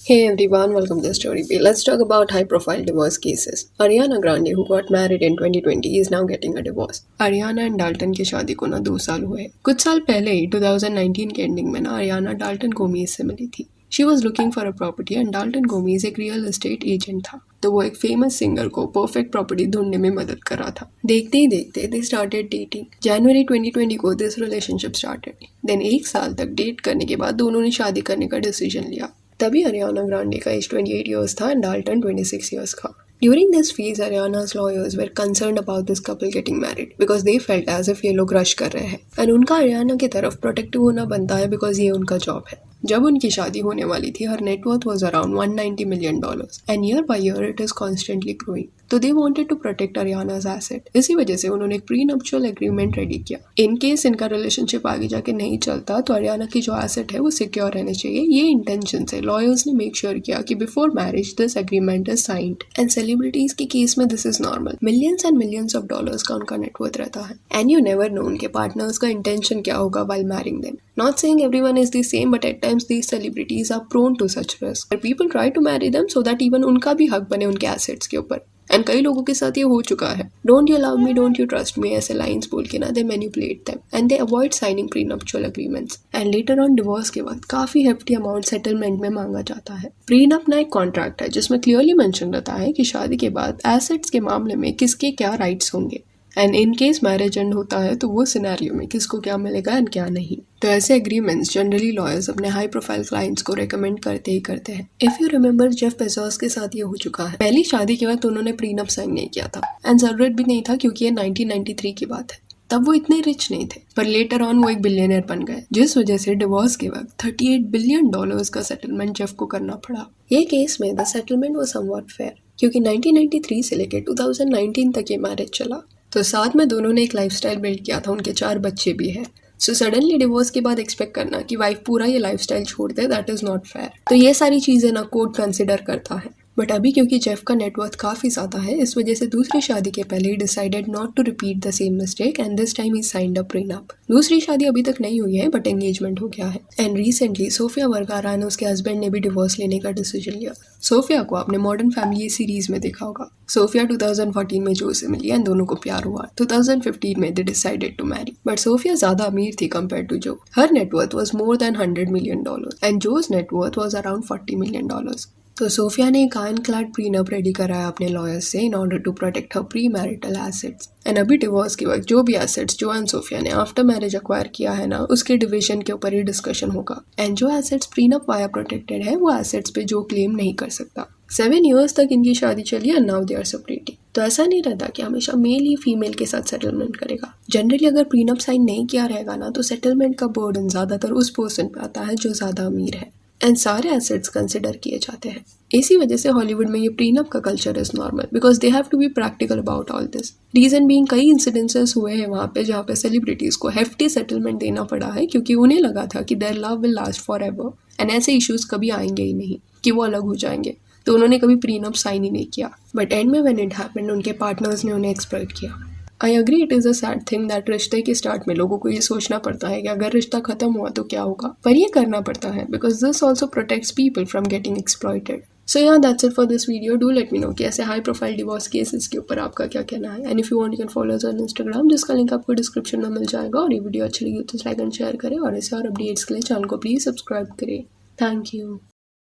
Hey everyone, welcome to Story Bay. Let's talk about high profile divorce cases. Ariana Grande, who got married in 2020, is now getting a divorce. Ariana and Dalton की शादी को ना 2 साल हुए। कुछ साल पहले ही 2019 के एंडिंग में ना अरियाना डाल्टन गोमीज से मिली थी। She was looking for a property and Dalton Gomez एक रियल एस्टेट एजेंट था, तो वो एक फेमस सिंगर को परफेक्ट प्रॉपर्टी ढूंढने में मदद कर रहा था। देखते ही देखते दे स्टार्टेड डेटिंग। जनवरी 2020 को दिस रिलेशनशिप स्टार्टेड। देन 1 साल तक डेट करने के बाद दोनों ने शादी करने का डिसीजन लिया। तभी अरियाना ग्रांडे का एज 28 years था एंड डाल्टन 26 years का। During this phase, Ariana's lawyers were concerned about this couple getting married because they felt as if ये लोग रश कर रहे हैं एंड उनका अरियाना की तरफ प्रोटेक्टिव होना बनता है बिकॉज ये उनका जॉब है। जब उनकी शादी होने वाली थी, her net worth was around $190 million and year by year it is constantly growing. तो they wanted to protect Ariana's asset. इसी वजह से उन्होंने एक प्री नप्चुअल एग्रीमेंट रेडी किया। इन केस इनका रिलेशनशिप आगे जाके नहीं चलता तो अरियाना की जो एसेट है वो सिक्योर रहने चाहिए। ये इंटेंशन से लॉयर्स ने मेक श्योर किया कि before marriage this agreement is signed. And celebrities के केस में this is normal. Millions and millions of dollars का उनका नेटवर्थ रहता है एंड यू नेवर नो उनके पार्टनर्स का इंटेंशन क्या होगा while marrying them. Not saying everyone is the same, but at times these celebrities are prone to such risk. People try to marry them so that even उनका भी हक बने उनके assets के ऊपर। एंड कई लोगों के साथ ये हो चुका है। Don't you love me, don't you trust me ऐसे लाइंस बोल के ना they manipulate them and they avoid signing prenuptial agreements. And later on divorce के बाद काफी हेफ्टी अमाउंट सेटलमेंट में मांगा जाता है। प्रीनप ना एक कॉन्ट्रैक्ट है जिसमें क्लियरली मेंशन रहता है कि शादी के बाद एसेट्स के मामले में किसके क्या राइट्स होंगे and in case marriage and होता है तो वो सिनेरियो में किसको क्या मिलेगा एंड क्या नहीं। तो ऐसे एग्रीमेंट्स जनरली लॉयर्स अपने हाई प्रोफाइल क्लाइंट्स को रेकमेंड करते ही करते हैं। If you remember Jeff Bezos के साथ ये हो चुका है। पहली शादी के वक्त उन्होंने प्रीनप साइन नहीं किया था एंड जरूरत भी नहीं था क्योंकि ये 1993 की बात है। तब वो इतने रिच नहीं थे, पर लेटर ऑन वो एक बिलियनर बन गए, जिस वजह से डिवोर्स के वक्त $38 billion का सेटलमेंट जेफ को करना पड़ा। ये केस में the settlement was somewhat fair क्योंकि 1993 से लेकर 2019 तक ये मैरिज चला। तो साथ में दोनों ने एक लाइफस्टाइल बिल्ड किया था, उनके 4 बच्चे भी हैं। सो सडनली डिवोर्स के बाद एक्सपेक्ट करना कि वाइफ पूरा ये लाइफस्टाइल छोड़ दे, दैट इज नॉट फेयर। तो ये सारी चीजें ना कोर्ट कंसिडर करता है। बट अभी क्योंकि जेफ का नेटवर्थ काफी ज्यादा है, इस वजह से दूसरी शादी के पहले ही decided not to repeat the same mistake and this time he signed a prenup. दूसरी शादी अभी तक नहीं हुई है बट एंगेजमेंट हो गया है एंड रिसेंटली सोफिया वर्गारा और उसके हस्बैंड ने भी डिवोर्स लेने का डिसीजन लिया। सोफिया को आपने मॉडर्न फैमिली सीरीज में देखा होगा। सोफिया 2014 में जो से मिली एंड दोनों को प्यार हुआ। 2015 में they decided to marry but Sofia ज्यादा अमीर थी compare to Joe. Her net worth was more than $100 million and Joe's net worth was around $40 million। तो सोफिया ने एक आयरनक्लैड प्रीनप रेडी कराया अपने लॉयर्स से in order to protect her pre marital assets. And अभी डिवोर्स के वक्त जो भी एसेट्स जो एंड सोफिया ने आफ्टर मैरिज अक्वायर किया है ना, उसके डिवीजन के ऊपर ही डिस्कशन होगा। एंड जो एसेट्स प्रीनप वाया प्रोटेक्टेड है वो एसेट्स पे जो क्लेम नहीं कर सकता। 7 years तक इनकी शादी चली and now they are separating. तो ऐसा नहीं रहता कि हमेशा मेल ही फीमेल के साथ सेटलमेंट करेगा। जनरली अगर प्रीनप साइन नहीं किया रहेगा ना तो सेटलमेंट का बर्डन ज्यादातर उस पर्सन पे आता है जो ज्यादा अमीर है एंड सारे एसेट्स कंसिडर किए जाते हैं। इसी वजह से हॉलीवुड में ये प्रीनप का culture is normal because they have to be practical about all this. Reason being कई इंसिडेंसेस हुए हैं वहाँ पे जहाँ पे सेलिब्रिटीज को हेफ्टी सेटलमेंट देना पड़ा है क्योंकि उन्हें लगा था कि their love will last for ever and ऐसे इश्यूज कभी आएंगे ही नहीं कि वो अलग हो जाएंगे। तो उन्होंने कभी प्रीनप साइन ही नहीं किया बट एंड में व्हेन इट हैपेंड उनके पार्टनर्स ने उन्हें एक्सप्लॉइट किया। I agree it is a sad thing that रिश्ते के स्टार्ट में लोगों को ये सोचना पड़ता है कि अगर रिश्ता खत्म हुआ तो क्या होगा, पर ये करना पड़ता है because this also protects people from getting exploited. So yeah that's it for this video. Do let me know कि ऐसे हाई प्रोफाइल डिवोर्स केसेस के ऊपर आपका क्या कहना है and if you want you can follow us on Instagram जिसका link आपको डिस्क्रिप्शन में मिल जाएगा। और ये वीडियो अच्छी लगी तो लाइक एंड शेयर करें और ऐसे और अपडेट्स के लिए चैनल को प्लीज़ सब्सक्राइब करें। Thank you.